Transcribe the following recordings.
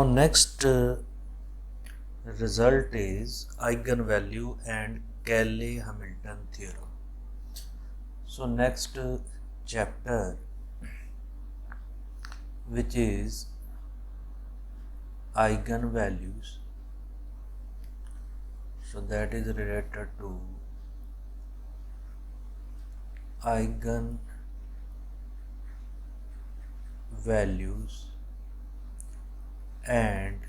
next result is eigenvalue and Cayley-Hamilton theorem. So next chapter, which is eigenvalues, so that is related to eigenvalues and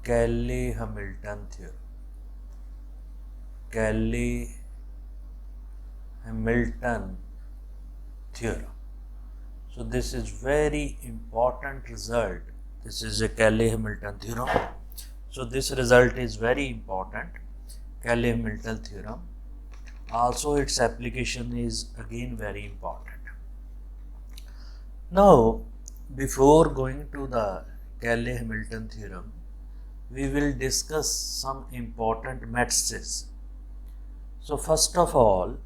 Cayley-Hamilton theorem. Cayley-Hamilton theorem. So this is very important result. This is a Cayley-Hamilton theorem. So this result is very important, Cayley-Hamilton theorem. Also its application is again very important. Now, before going to the Cayley-Hamilton theorem, we will discuss some important matrices. So first of all,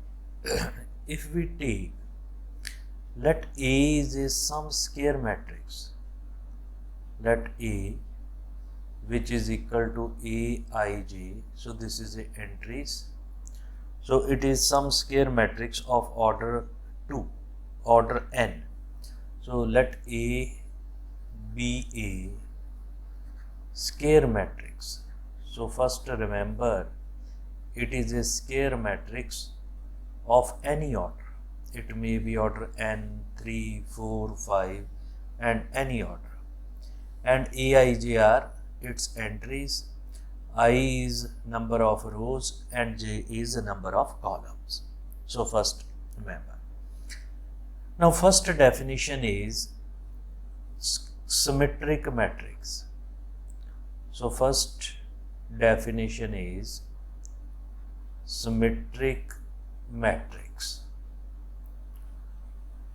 if we take, let A is some square matrix, let A which is equal to Aij, so this is the entries. So it is some square matrix of order 2, order n. So let A be a square matrix. So first remember, it is a square matrix of any order. It may be order n, 3, 4, 5 and any order. And Aij are its entries, I is number of rows and j is the number of columns. So first remember. Now first definition is symmetric matrix. So first definition is symmetric matrix.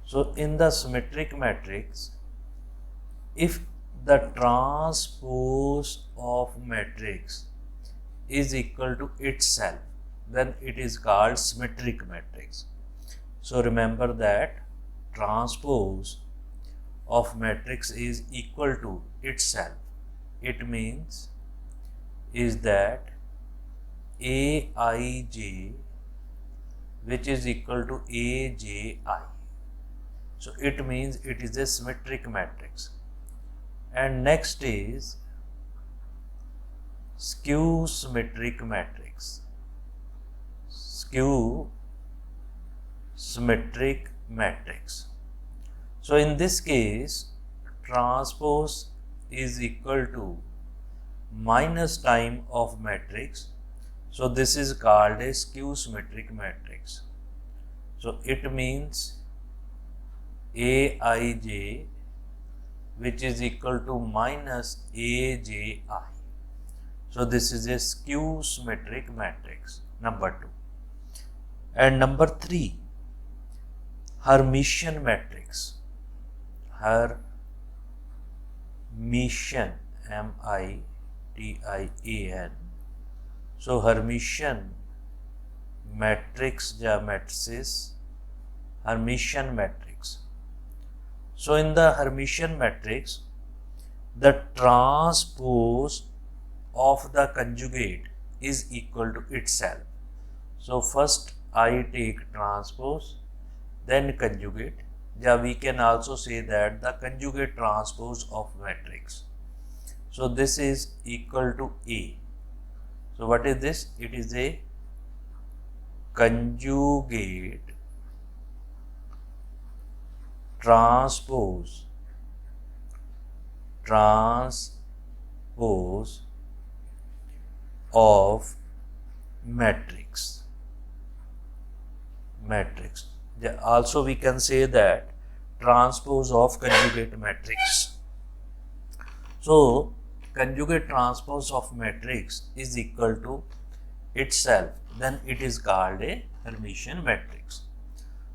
So in the symmetric matrix, if the transpose of matrix is equal to itself, then it is called symmetric matrix. So remember that transpose of matrix is equal to itself. It means is that Aij which is equal to Aji. So it means it is a symmetric matrix. And next is skew symmetric matrix. Skew symmetric matrix. So in this case, transpose is equal to minus time of matrix. So this is called a skew symmetric matrix. So it means Aij which is equal to minus Aji. So this is a skew symmetric matrix, number 2. And number 3, Hermitian matrix. Hermitian, M-I-T-I-A-N. So Hermitian matrix या matrices, Hermitian matrix. So in the Hermitian matrix, the transpose of the conjugate is equal to itself. So first I take transpose, then conjugate. Yeah, we can also say that the conjugate transpose of matrix. So this is equal to A. So what is this? It is a conjugate transpose of matrix. Also we can say that transpose of conjugate matrix. So conjugate transpose of matrix is equal to itself, then it is called a Hermitian matrix.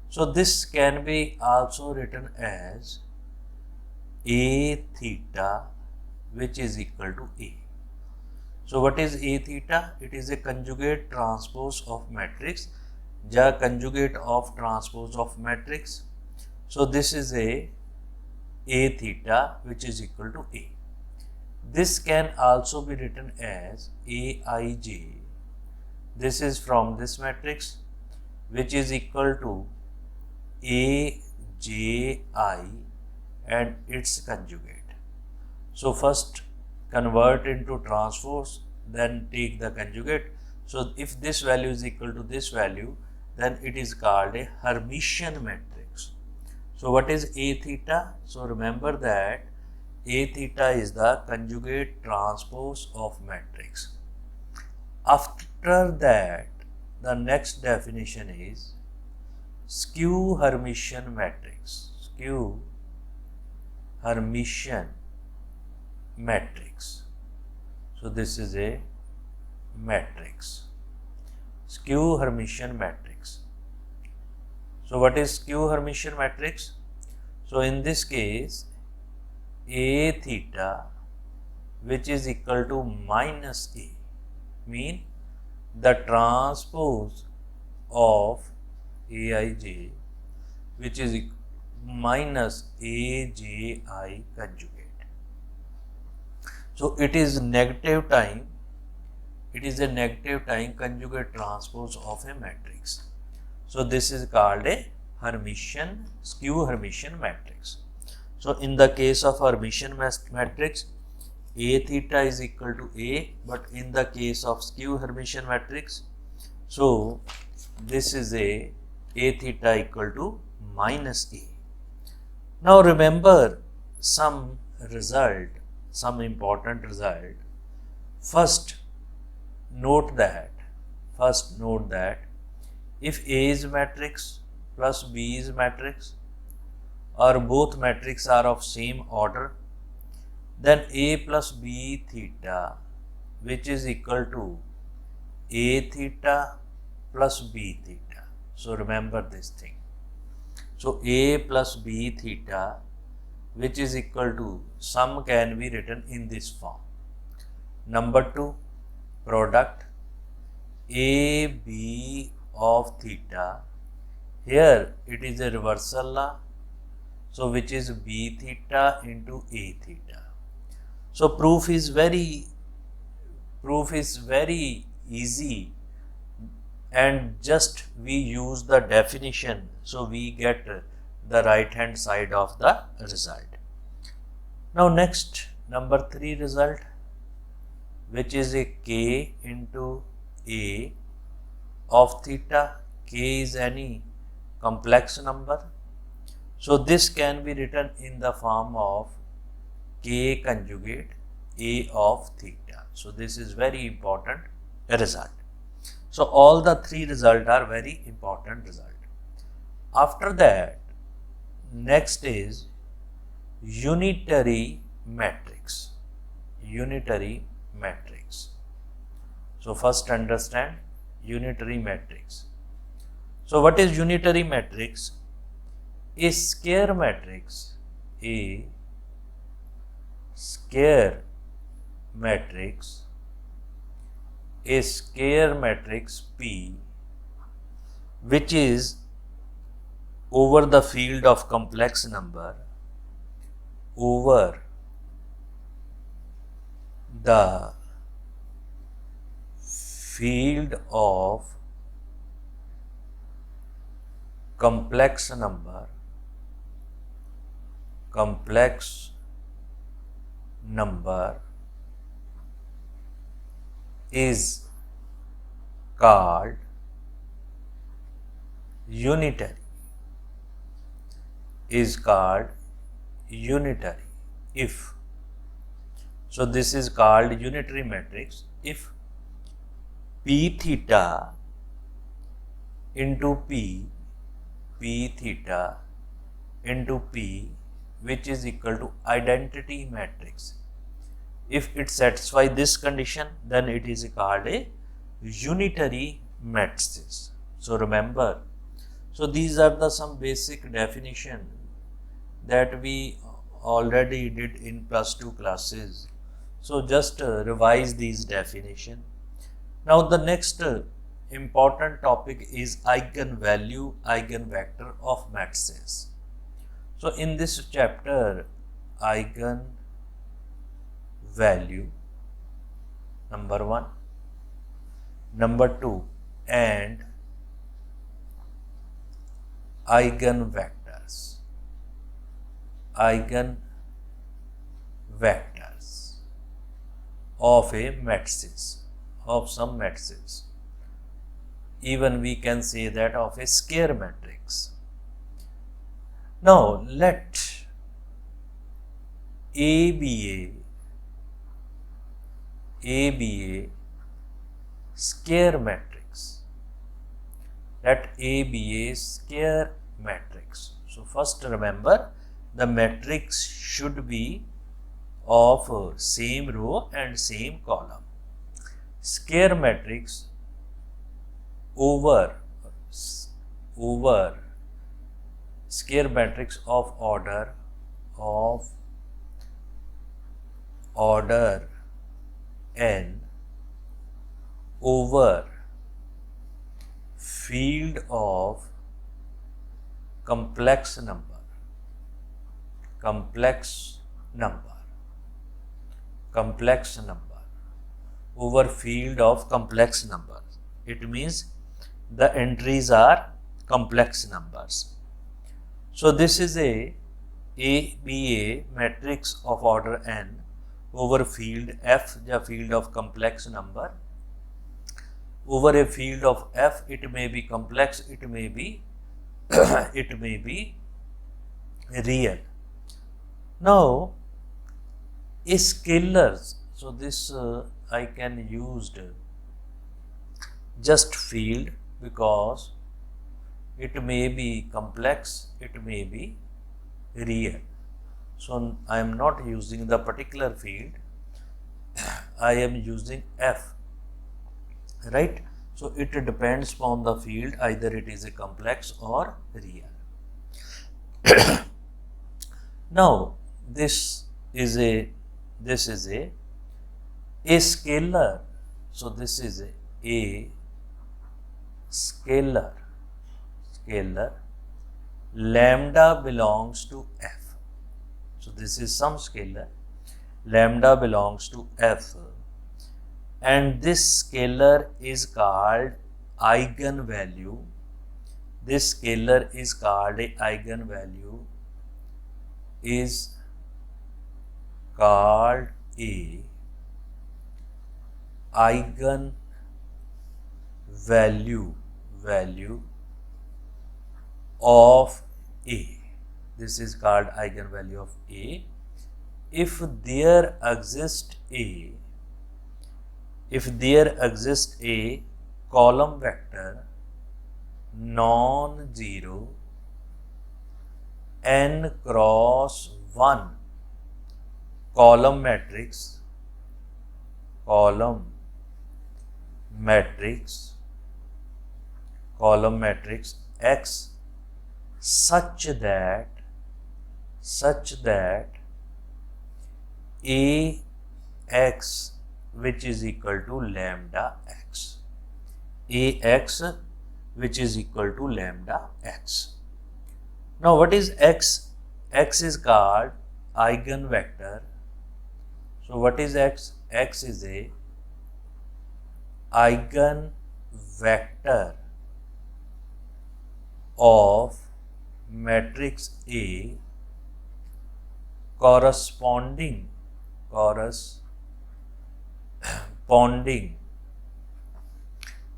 So this can be also written as A theta which is equal to A. So what is A theta? It is a conjugate transpose of matrix, the conjugate of transpose of matrix. So this is a A theta, which is equal to A. This can also be written as Aij. This is from this matrix, which is equal to Aj and its conjugate. So first convert into transpose, then take the conjugate. So if this value is equal to this value, then it is called a Hermitian matrix. So what is A theta? So remember that A theta is the conjugate transpose of matrix. After that, the next definition is skew Hermitian matrix. Skew Hermitian matrix. So this is a matrix. Skew Hermitian matrix. So what is skew Hermitian matrix? So in this case, A theta, which is equal to minus A, mean the transpose of Aij, which is minus Aji conjugate. So it is negative time. It is a negative time conjugate transpose of a matrix. So this is called a Hermitian, skew Hermitian matrix. So in the case of Hermitian matrix, A theta is equal to A, but in the case of skew Hermitian matrix, so this is A theta equal to minus A. Now remember some result, some important result. First note that if A is matrix plus B is matrix, or both matrices are of same order, then A plus B theta, which is equal to A theta plus B theta. So remember this thing. So A plus B theta, which is equal to, sum can be written in this form. Number 2, product AB of theta. Here it is a reversal law. So which is B theta into A theta. So proof is very easy, and just we use the definition, so we get the right hand side of the result. Now next, number 3 result, which is a K into A of theta. K is any complex number. So this can be written in the form of K conjugate A of theta. So this is very important result. So all the 3 results are very important result. After that, next is unitary matrix. Unitary matrix. So first understand unitary matrix. So what is unitary matrix? A square matrix, a square matrix P, which is over the field of complex number, over the field of complex number is called unitary, if, so this is called unitary matrix if P theta into P theta into P, which is equal to identity matrix. If it satisfies this condition, then it is called a unitary matrix. So remember, so these are the some basic definition that we already did in +2 classes. So just revise these definition. Now the next important topic is eigenvalue, eigenvector of matrices. So in this chapter, eigenvalue, number 1. Number 2, and eigenvectors of a matrices, of some matrices. Even we can say that of a square matrix. Now let A be a square matrix. Let A be a square matrix. So first remember, the matrix should be of same row and same column. Square matrix over square matrix of order n over field of complex number over field of complex number. It means the entries are complex numbers. So this is a matrix of order n over field f, the field of complex number. Over a field of f, it may be complex, it may be it may be real. Now a scalars, so this I can use just field because it may be complex, it may be real. So I am not using the particular field, I am using f, right? So it depends upon the field, either it is a complex or real. Now this is a scalar. So this is a scalar. Lambda belongs to f. So this is some scalar. Lambda belongs to f. And this scalar is called eigenvalue. This scalar is called a eigenvalue, is called a eigenvalue of A. This is called eigenvalue of A. If there exists a column vector non-zero n cross 1 column matrix X such that Ax, which is equal to lambda x, Ax which is equal to lambda x. Now what is x? X is called eigenvector. So what is x? X is a eigenvector of matrix A corresponding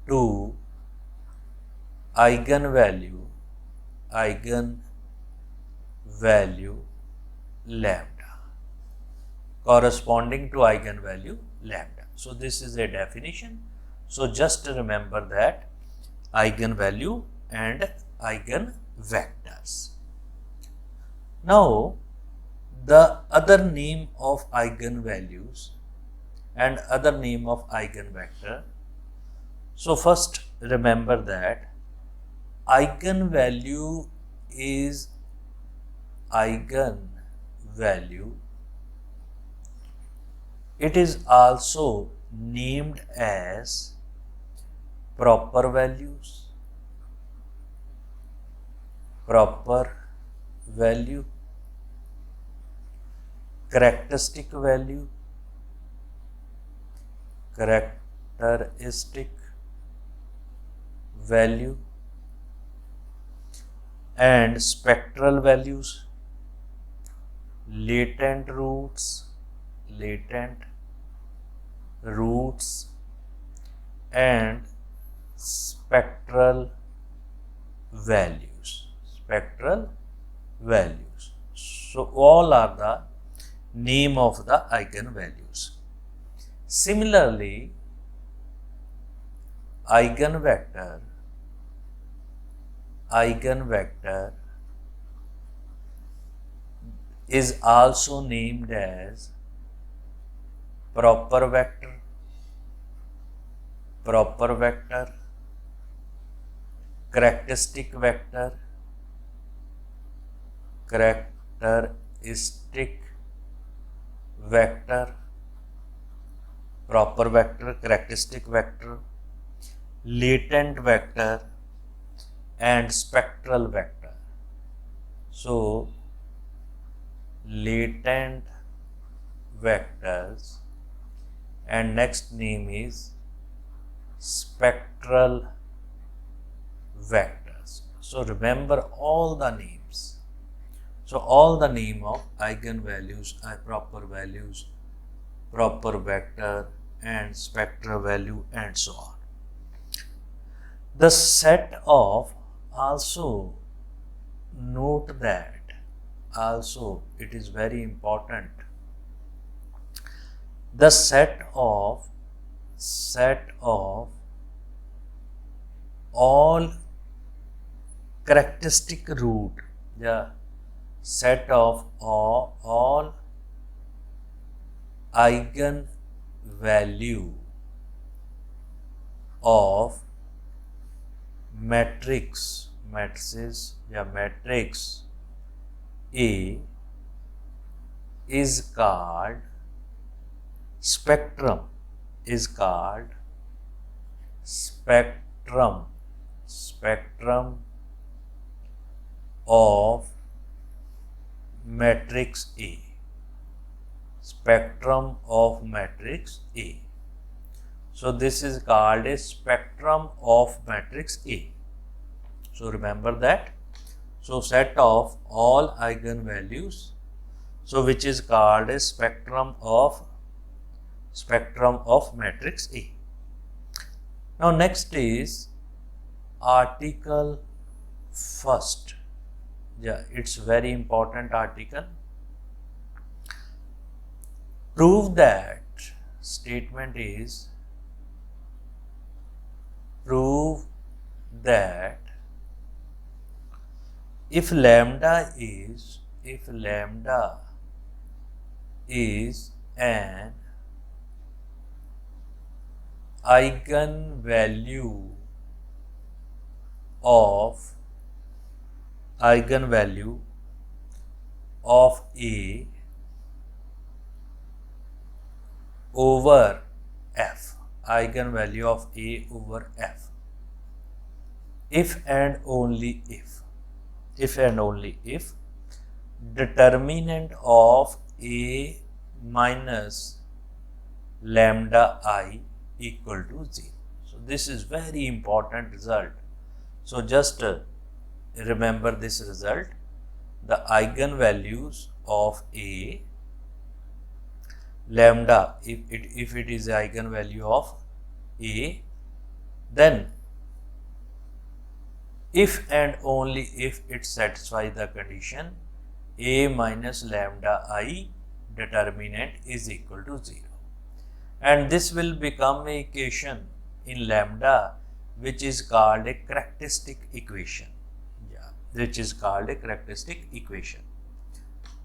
to eigenvalue lambda, corresponding to eigenvalue lambda. So this is a definition. So just remember that eigenvalue and eigenvectors. Now the other name of eigenvalues and other name of eigenvector. So first remember that eigenvalue is eigenvalue. It is also named as proper values, proper value. characteristic value, and spectral values, latent roots and spectral values. So all are the name of the eigenvalues. Similarly, eigenvector is also named as proper vector, characteristic vector, proper vector, characteristic vector, latent vector and spectral vector. So latent vectors and next name is spectral vectors. So remember all the names. So all the name of eigenvalues are proper values, proper vector and spectral value and so on. The set of, also note that, also it is very important, the set of all characteristic root, the set of all eigenvalue of matrix A is called spectrum of matrix A. So this is called a spectrum of matrix A. So remember that. So set of all eigenvalues, so which is called a spectrum of matrix A. Now next is article first. Yeah, it's very important article. Prove that, statement is prove that if lambda is an eigenvalue of A over F, eigenvalue of A over F, if and only if determinant of A minus lambda I equal to 0. So this is very important result. So just remember this result. The eigenvalues of A, lambda, if it is the eigenvalue of A, then if and only if it satisfies the condition A minus lambda I determinant is equal to 0. And this will become an equation in lambda which is called a characteristic equation.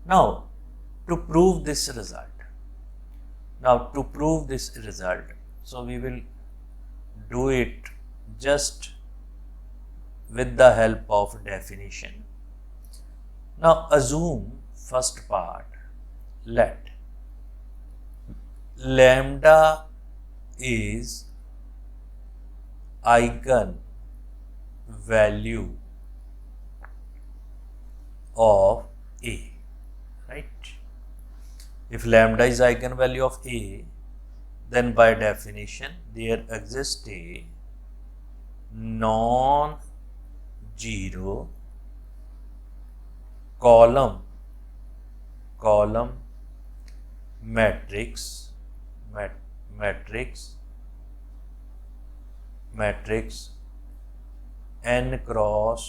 Now to prove this result, so we will do it just with the help of definition. Now assume first part, let lambda is eigenvalue of A, right? If lambda is eigenvalue of A, then by definition there exists a non-zero column matrix n cross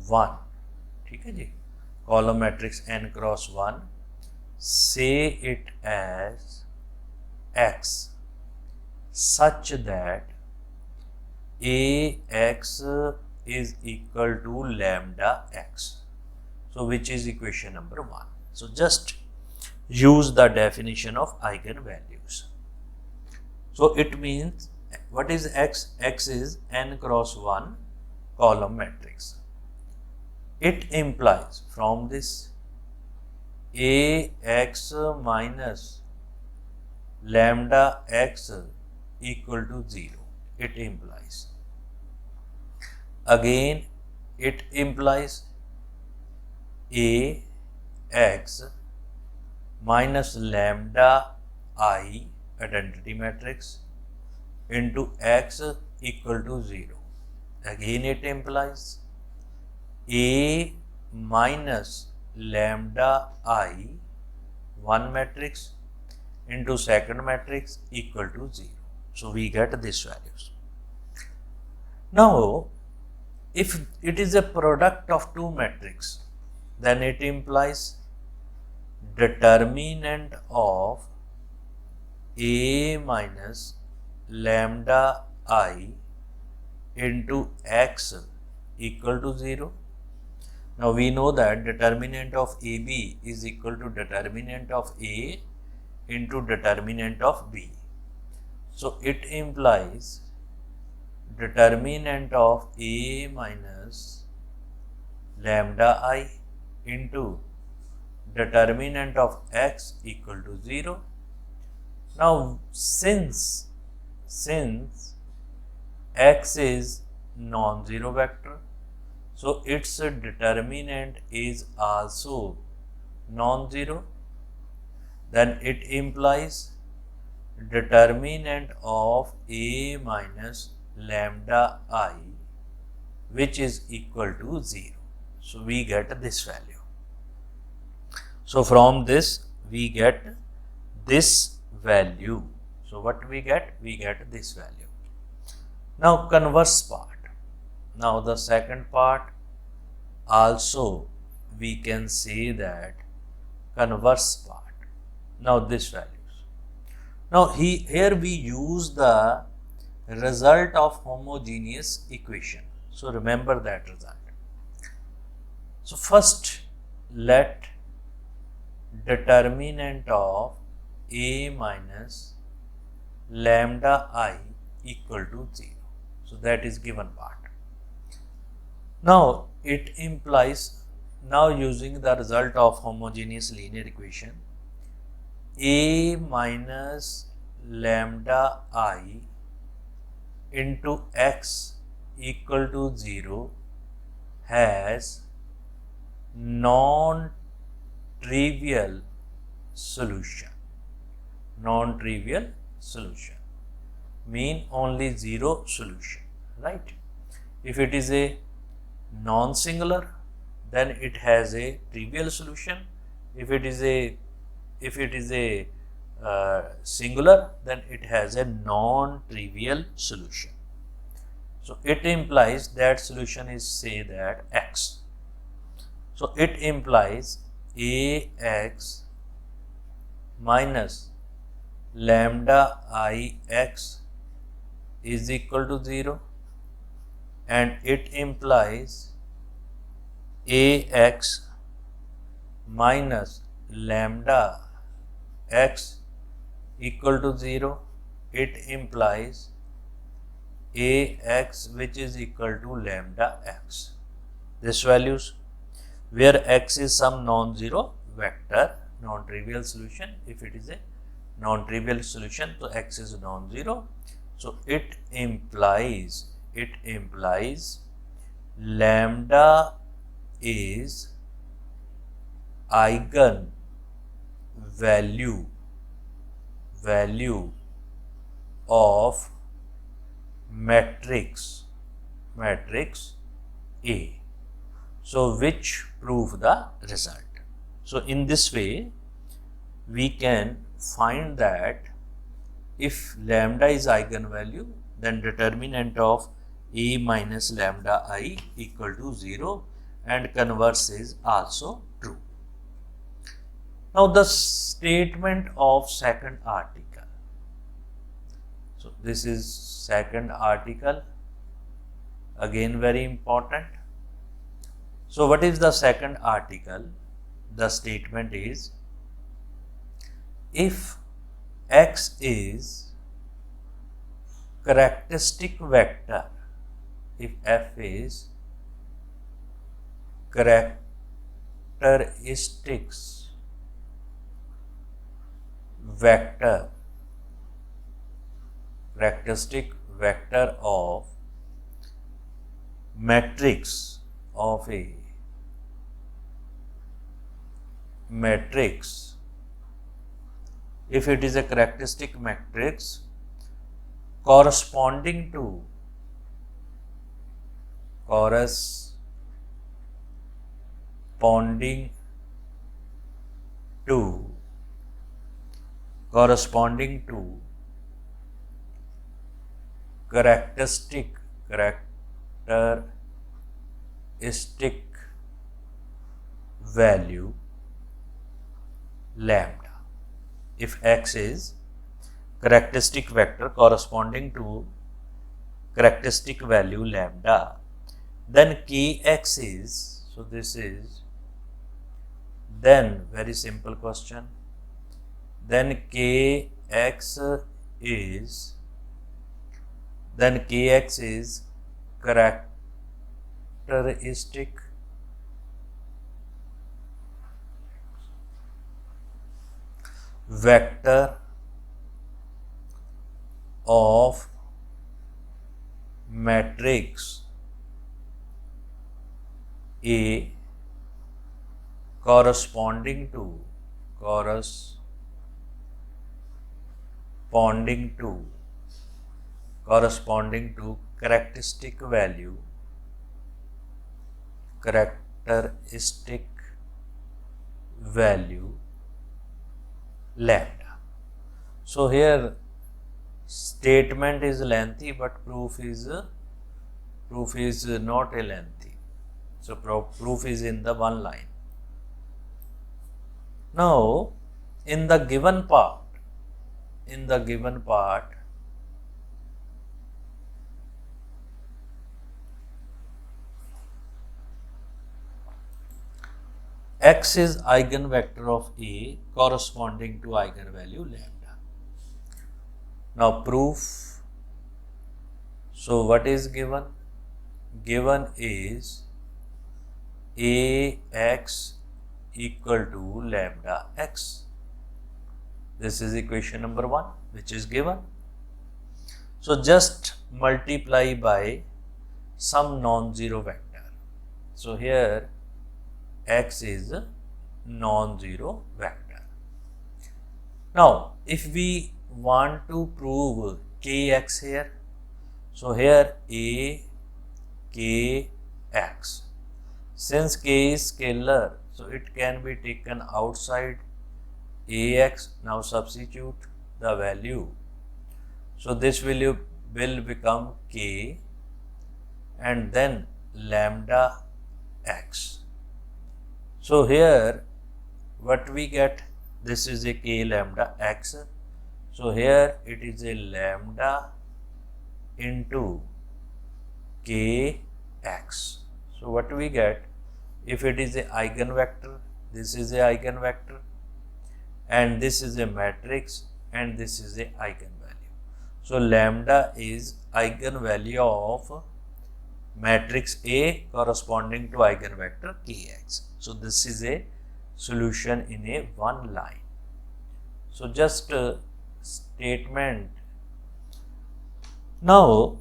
1, ठीक है जी, column matrix n cross 1, say it as x such that Ax is equal to lambda x. So which is equation number 1. So just use the definition of eigenvalues. So it means, what is x? X is n cross 1 column matrix. It implies from this Ax minus lambda x equal to 0. It implies. Again, it implies Ax minus lambda I identity matrix into x equal to 0. Again, it implies A minus lambda I 1 matrix into second matrix equal to 0. So we get these values. Now, if it is a product of two matrices, then it implies determinant of A minus lambda I into x equal to 0. Now we know that determinant of AB is equal to determinant of A into determinant of B. So it implies determinant of A minus lambda I into determinant of x equal to 0. Now since x is non-zero vector, so its determinant is also non-zero, then it implies determinant of A minus lambda I which is equal to 0. So we get this value. So from this we get this value. So what we get? We get this value. Now converse part. Now the second part also we can say that converse part. Now this values. Now here we use the result of homogeneous equation. So remember that result. So first let determinant of A minus lambda I equal to 0. So that is given part. Now it implies, now using the result of homogeneous linear equation, A minus lambda I into x equal to 0 has non-trivial solution. Non-trivial solution mean only 0 solution, right? If it is a non-singular, then it has a trivial solution. If it is a singular, then it has a non-trivial solution. So it implies that solution is, say that x. So it implies Ax minus lambda I x is equal to 0, and it implies Ax minus lambda x equal to 0. It implies Ax which is equal to lambda x. This values where x is some non-zero vector, non-trivial solution. If it is a non-trivial solution, so x is non-zero. So it implies lambda is eigen value of matrix A. So which prove the result. So in this way we can find that if lambda is eigenvalue, then determinant of A minus lambda I equal to 0, and converse is also true. Now the statement of second article. So this is second article, again very important. So what is the second article? The statement is, if X is characteristic vector, if F is characteristics vector, characteristic vector of matrix of a matrix, if it is a characteristic matrix corresponding to characteristic value lambda. If X is characteristic vector corresponding to characteristic value lambda, then Kx is, so this is, then very simple question, then Kx is characteristic vector of matrix A corresponding to characteristic value lambda. So here statement is lengthy, but proof is not a lengthy. So proof is in the one line. Now in the given part, X is eigenvector of A corresponding to eigenvalue lambda. Now proof. So what is given? Given is Ax equal to lambda x. This is equation number 1, which is given. So just multiply by some non-zero vector. So here X is a non-zero vector. Now if we want to prove Kx here, so here Kx, since K is scalar, so it can be taken outside Ax. Now substitute the value. So this value will become K and then lambda x. So here what we get, this is a K lambda x. So here it is a lambda into Kx. So what we get, if it is a eigenvector, this is a eigenvector, and this is a matrix, and this is a eigenvalue. So lambda is eigenvalue of matrix A corresponding to eigenvector Kx. So this is a solution in a one line. So just statement. Now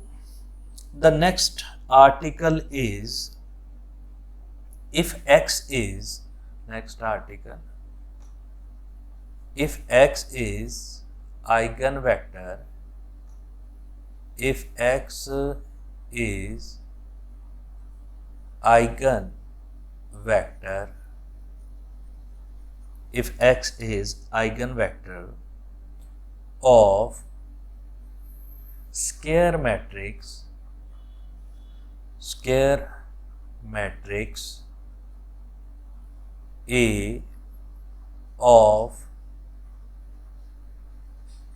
the next article is, if X is, next article, if X is eigenvector, if X is eigenvector, if X is eigenvector of square matrix A of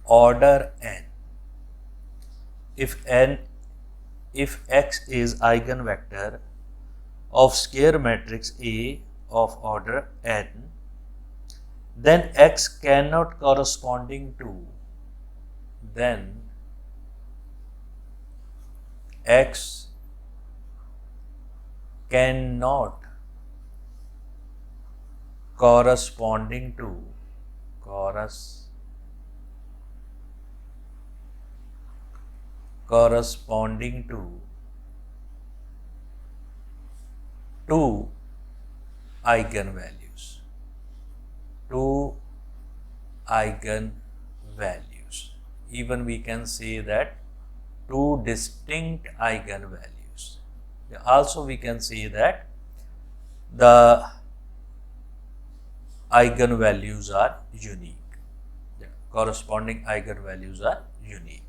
order n, if X is eigenvector of square matrix A of order n, then X cannot corresponding to, then X cannot corresponding to two eigenvalues, even we can say that two distinct eigenvalues. Also we can say that the eigenvalues are unique. The corresponding eigenvalues are unique.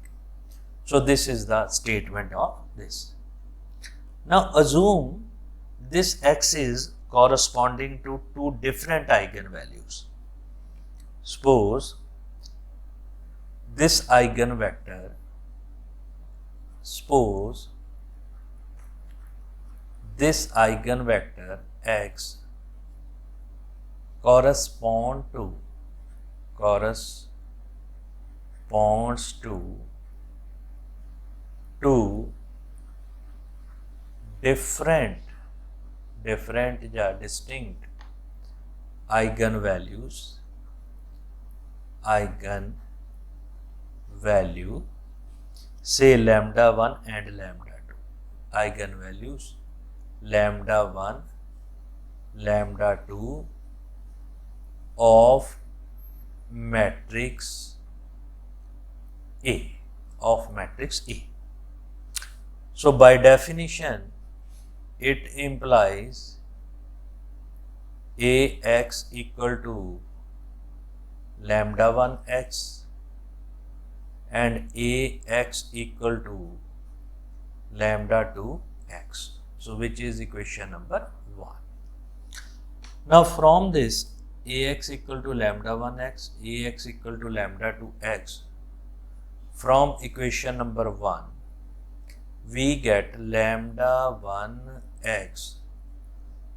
So this is the statement of this. Now assume this X is corresponding to two different eigenvalues. Suppose this eigenvector, X corresponds to two distinct eigenvalue, say lambda 1 and lambda 2, eigenvalues lambda 1, lambda 2 of matrix A, So by definition, it implies AX equal to lambda 1 X and AX equal to lambda 2 X. So which is equation number 1. Now from this, AX equal to lambda 1 X, AX equal to lambda 2 X, from equation number 1, we get lambda 1 X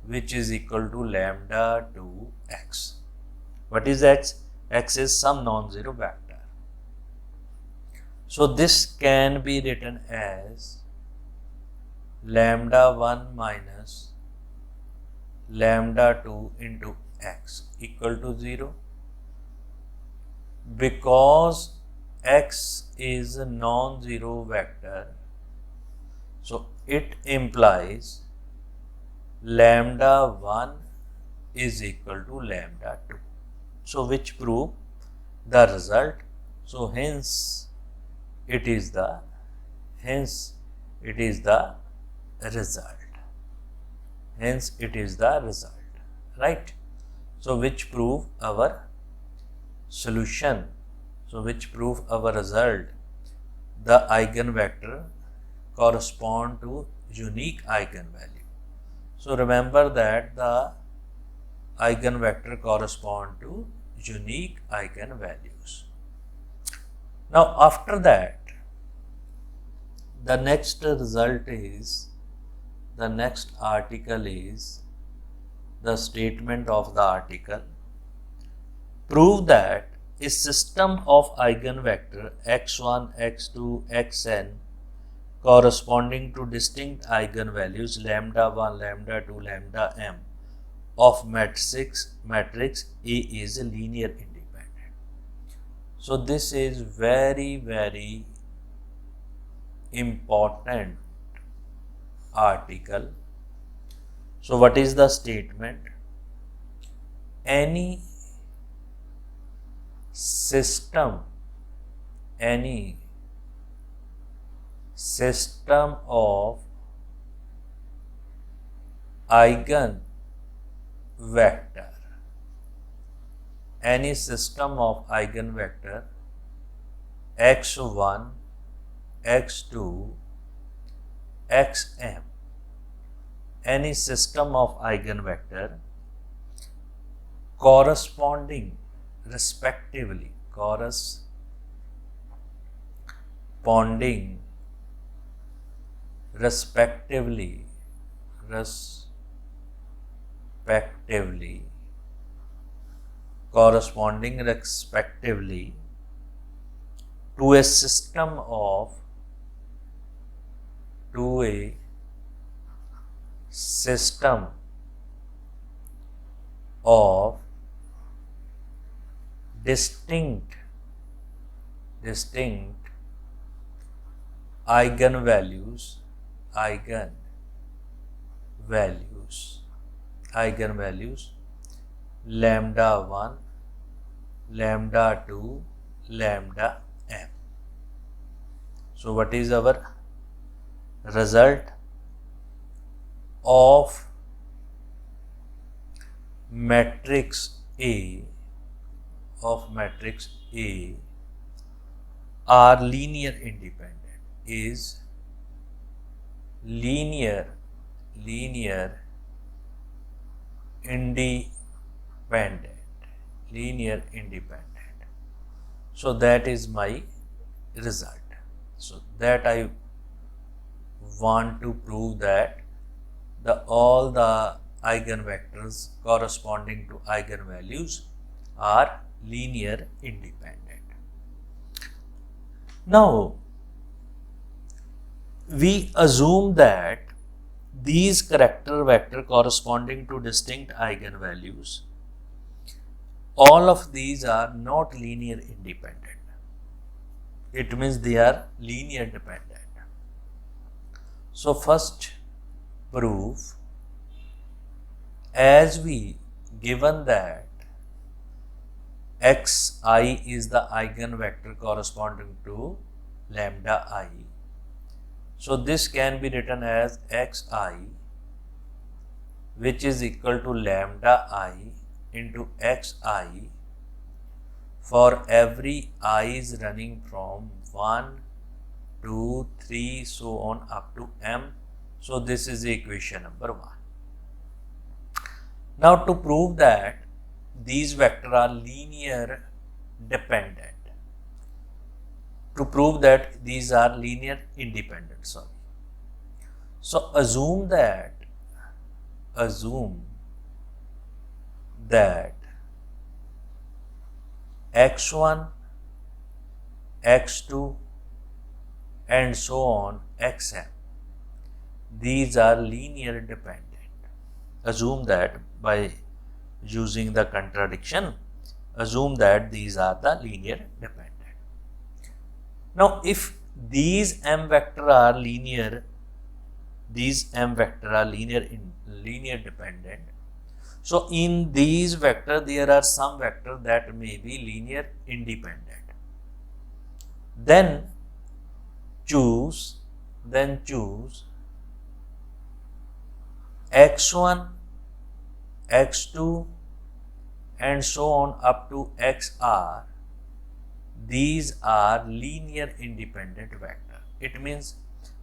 which is equal to lambda 2 X. What is X? X is some non-zero vector. So this can be written as lambda 1 minus lambda 2 into X equal to 0. Because X is a non-zero vector, so it implies lambda 1 is equal to lambda 2. So which prove the result. So hence it is the result. Right? So which prove our solution. So which prove our result. The eigenvector correspond to unique eigenvalue. So remember that the eigenvector correspond to unique eigenvalues. Now after that, the next article is the statement of the article. Prove that a system of eigenvector x1, x2, xn corresponding to distinct eigenvalues lambda 1, lambda 2, lambda m of matrix A is linear independent. So this is very, very important article. So what is the statement? Any system, any system of eigenvector, any system of eigenvector x1, x2, xm, any system of eigenvector corresponding respectively, corresponding respectively to a system of distinct eigenvalues lambda 1, lambda 2, lambda m. So what is our result? Of matrix A are linear independent, is linear independent. So that is my result. So that I want to prove that all the eigenvectors corresponding to eigenvalues are linear independent. Now, we assume that these character vector corresponding to distinct eigenvalues, all of these are not linear independent. It means they are linear dependent. So first proof, as we given that xi is the eigenvector corresponding to lambda I. So this can be written as xi, which is equal to lambda I into xi for every I is running from 1, 2, 3, so on up to m. So this is equation number 1. Now to prove that these vectors are linear dependent, to prove that these are linear independent, So assume that x1, x2 and so on xm, these are linear dependent. Assume that by using the contradiction, assume that these are the linear dependent. Now, if these m vector are linear, linear dependent. So, in these vector, there are some vector that may be linear independent. Then choose x1, x2 and so on up to xr. These are linear independent vector. It means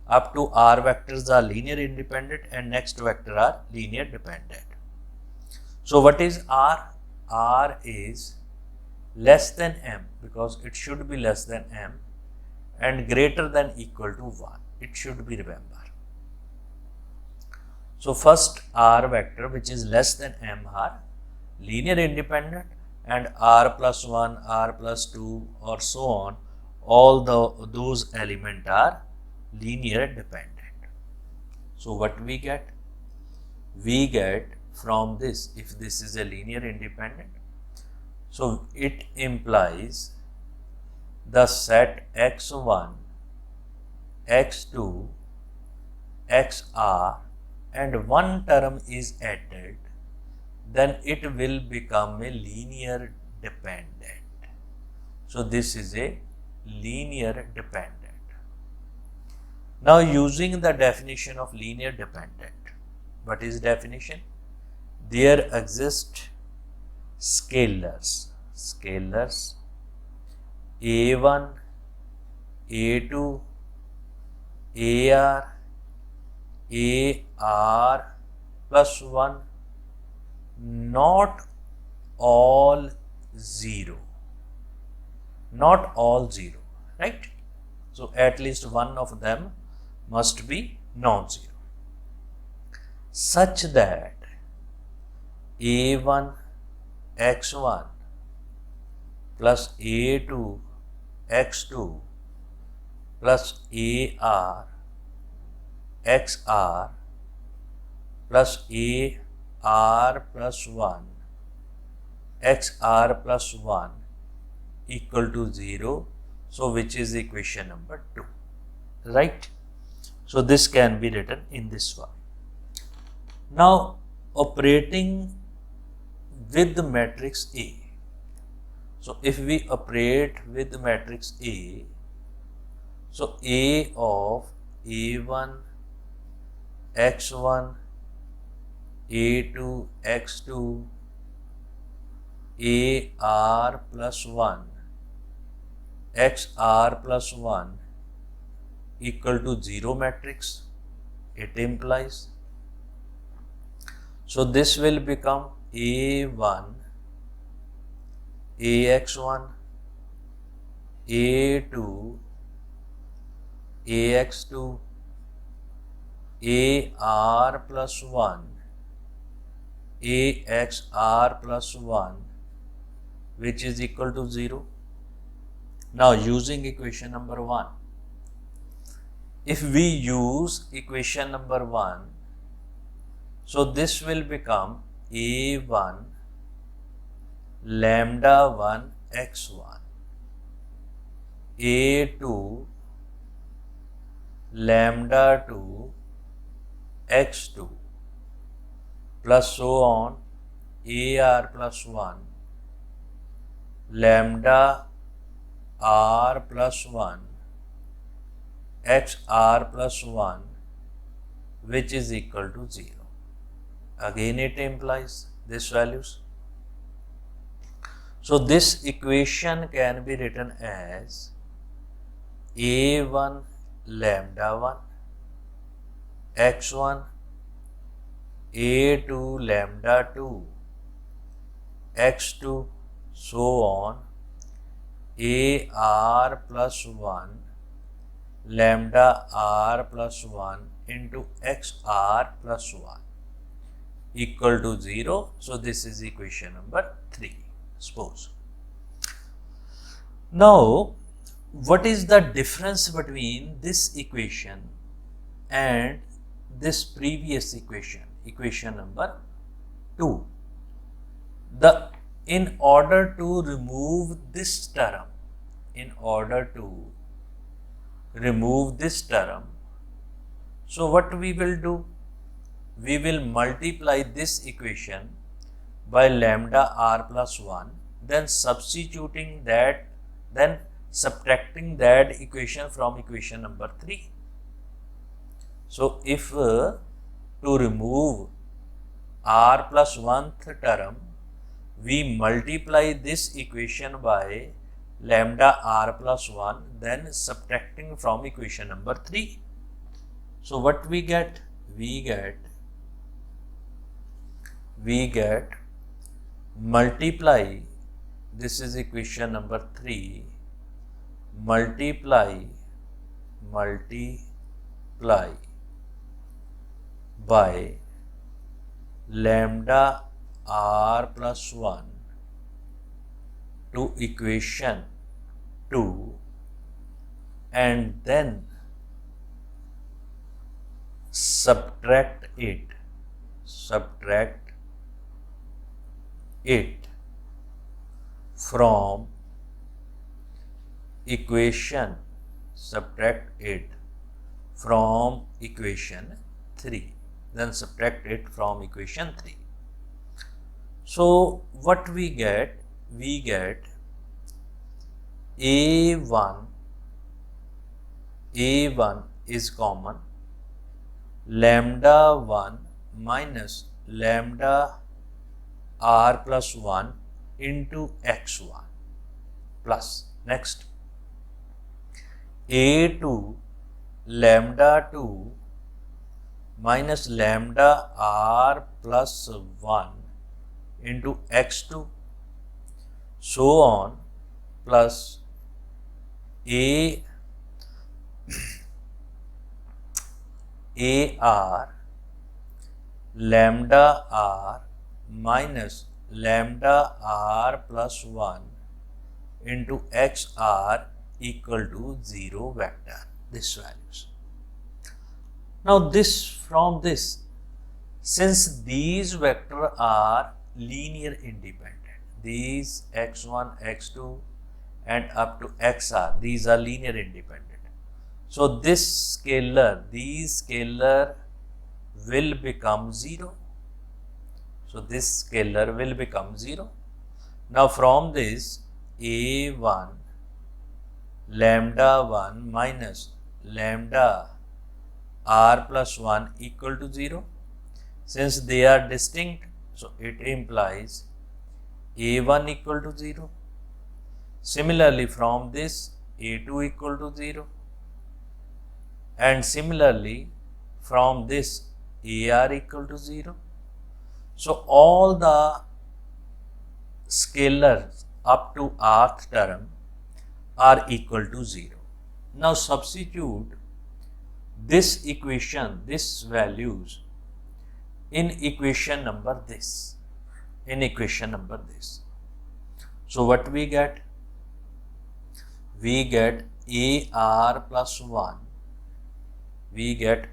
up to r vectors are linear independent and next vector are linear dependent. So what is r? R is less than m, because it should be less than m, and greater than equal to 1. It should be, remember. So first r vector which is less than m are linear independent, and r plus 1, r plus 2 or so on, all those elements are linear dependent. So what we get? We get from this, if this is a linear independent, so it implies the set x1, x2, xr and one term is added, then it will become a linear dependent. So this is a linear dependent. Now using the definition of linear dependent, what is definition? There exist scalars A1, A2, AR plus 1, not all 0, right? So at least one of them must be non-zero, such that A1 x1 plus A2 x2 plus AR XR plus AR plus 1 XR plus 1 equal to 0. So which is equation number 2, right? So this can be written in this form. Now operating with the matrix A. So if we operate with the matrix A, so A of A1 x1 A2 x2 AR plus 1 XR plus 1 equal to 0 matrix, it implies. So this will become A1 AX1 A2 AX2 AR plus 1 AXR plus 1, which is equal to 0. Now using equation number 1, if we use equation number 1, so this will become A1 lambda 1 x1 A2 lambda 2 x2 plus so on AR plus 1 lambda R plus 1 XR plus 1, which is equal to 0. Again it implies these values. So this equation can be written as A1 lambda 1 x1 A2 lambda 2 x2 so on AR plus 1 lambda R plus 1 into XR plus 1 equal to 0. So this is equation number 3, suppose. Now what is the difference between this equation and this previous equation, equation number 2? In order to remove this term, so what we will do? We will multiply this equation by lambda R plus 1, then substituting that, then subtracting that equation from equation number 3. So if to remove R plus 1th term, we multiply this equation by lambda R plus 1, then subtracting from equation number 3. So what we get? We get multiply, this is equation number 3, multiply by lambda R plus 1 to equation 2 and then subtract it from equation 3, then subtract it from equation 3. So what we get? We get A1 is common, lambda 1 minus lambda r plus 1 into x1 plus next A2 lambda 2 minus lambda r plus 1 into x2 so on plus AR lambda r minus lambda r plus 1 into xr equal to 0 vector, this values. Now from this, since these vectors are linear independent, these x1, x2 and up to xr, these are linear independent. So these scalar will become 0. So this scalar will become 0. Now from this, A1 lambda 1 minus lambda r plus 1 equal to 0. Since they are distinct, so it implies A1 equal to 0. Similarly, from this, A2 equal to 0. And similarly, from this, AR equal to 0. So all the scalars up to rth term are equal to 0. Now substitute this equation, this values in equation number this. So what we get? We get AR plus 1. We get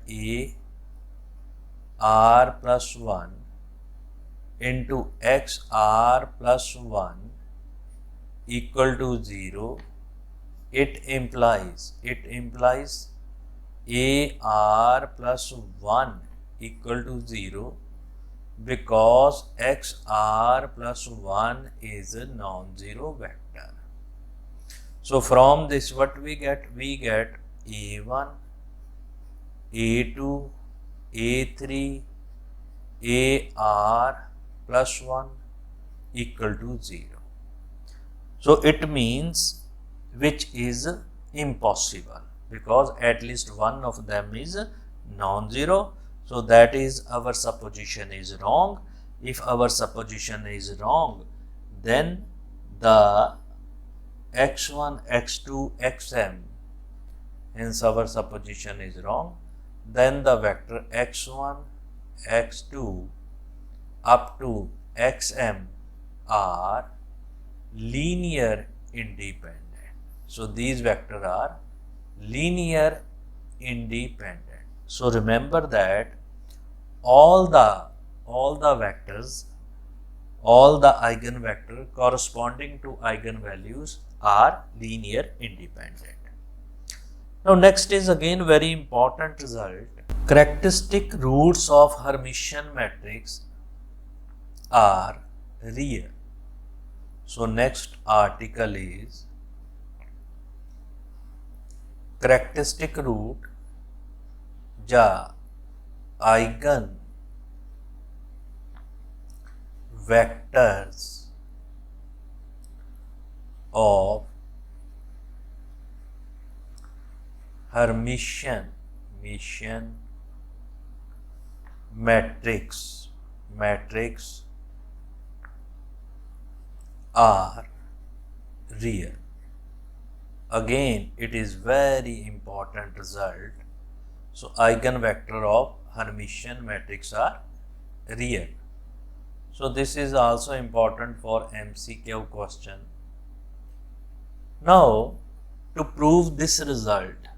AR plus 1 into XR plus 1 equal to 0. It implies AR plus 1 equal to 0 because XR plus 1 is a non-zero vector. So from this what we get? We get A1, A2, A3, AR plus 1 equal to 0. So it means which is impossible because at least one of them is non-zero. So that is our supposition is wrong. If our supposition is wrong, then the x1, x2, xm, hence our supposition is wrong, then the vector x1, x2 up to xm are linear independent. So these vectors are linear independent. So remember that all the vectors, all the eigenvectors corresponding to eigenvalues are linear independent. Now next is again very important result. Characteristic roots of Hermitian matrix are real. So next article is characteristic root ja eigen vectors of Hermitian matrix are real. Again, it is very important result. So eigenvector of Hermitian matrix are real. So this is also important for MCQ question. Now to prove this result,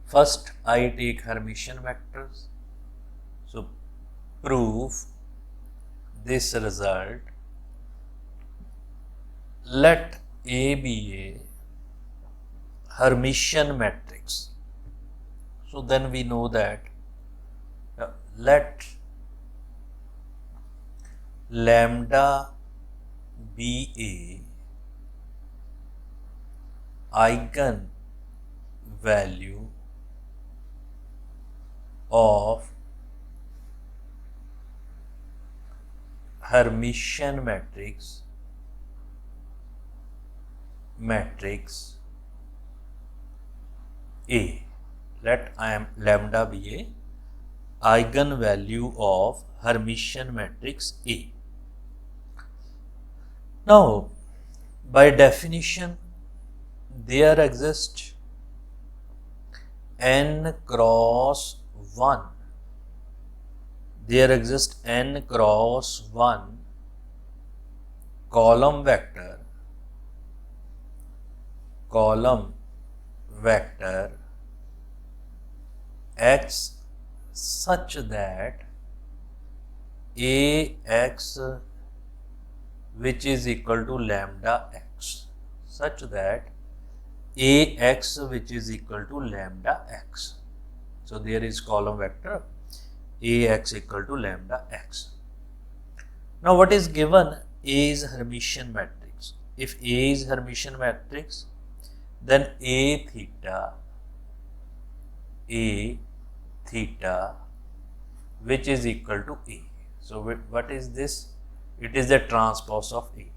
first I take Hermitian vectors. So prove this result. Let A be a Hermitian matrix. So then we know that let lambda be a eigenvalue of Hermitian matrix A. Let lambda be a eigenvalue of Hermitian matrix A. Now, by definition, there exists n cross 1. There exists n cross 1 column vector x such that Ax which is equal to lambda x, such that Ax which is equal to lambda x. So there is column vector Ax equal to lambda x. Now what is given? A is Hermitian matrix. If A is Hermitian matrix, then A theta which is equal to A. So what is this? It is the transpose of A.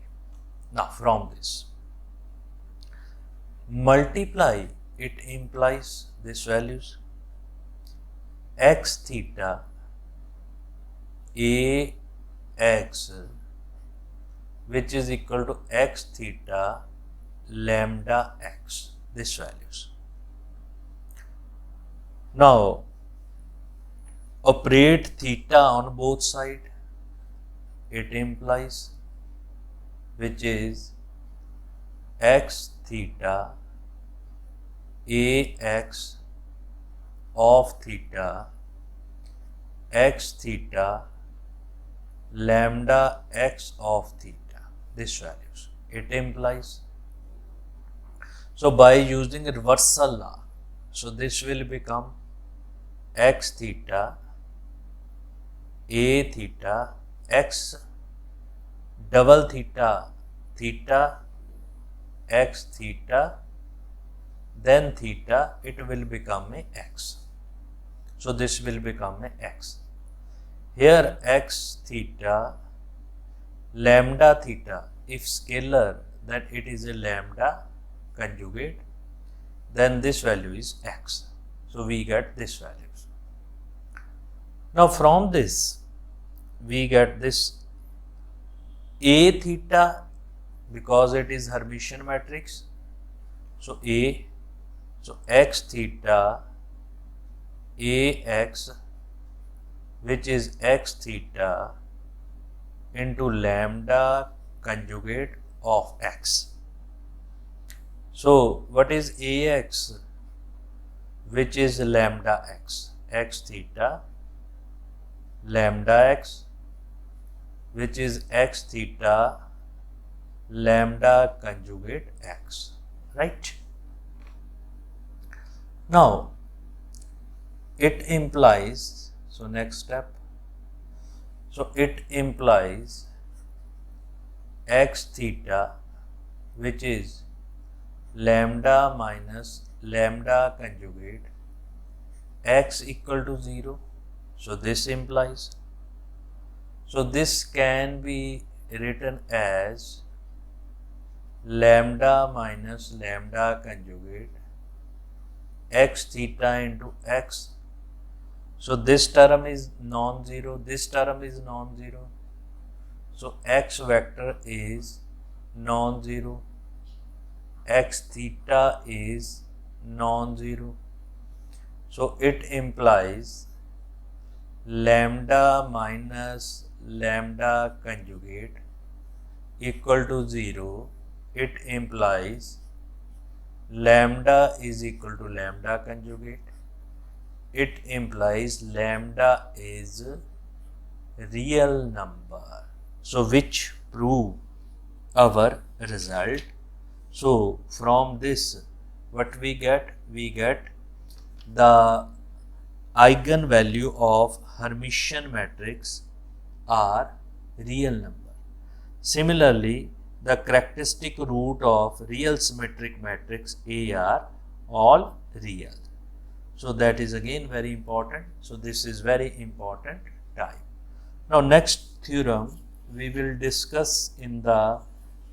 Now from this, multiply, it implies these values. X theta Ax which is equal to x theta lambda x, these values. Now operate theta on both sides, it implies, which is x theta Ax of theta x theta lambda x of theta, these values it implies. So by using reversal law, so this will become x theta A theta x double theta x theta, then theta, it will become a x. So this will become a x. Here x theta lambda theta, if scalar, then it is a lambda conjugate, then this value is x. So we get this values. Now from this we get this A theta, because it is Hermitian matrix. So x theta Ax which is x theta into lambda conjugate of x. So what is Ax which is lambda x? X theta lambda x which is x theta lambda conjugate x, right? Now it implies, so next step, so it implies x theta which is lambda minus lambda conjugate x equal to 0. So this implies, so this can be written as lambda minus lambda conjugate x theta into x. So this term is non-zero, this term is non-zero. So x vector is non-zero, x theta is non-zero. So it implies lambda minus lambda conjugate equal to 0. It implies lambda is equal to lambda conjugate. It implies lambda is real number. So which prove our result. So from this what we get? We get the eigenvalue of Hermitian matrix are real number. Similarly, the characteristic root of real symmetric matrix A are all real. So that is again very important. So this is very important type. Now next theorem we will discuss in the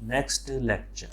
next lecture.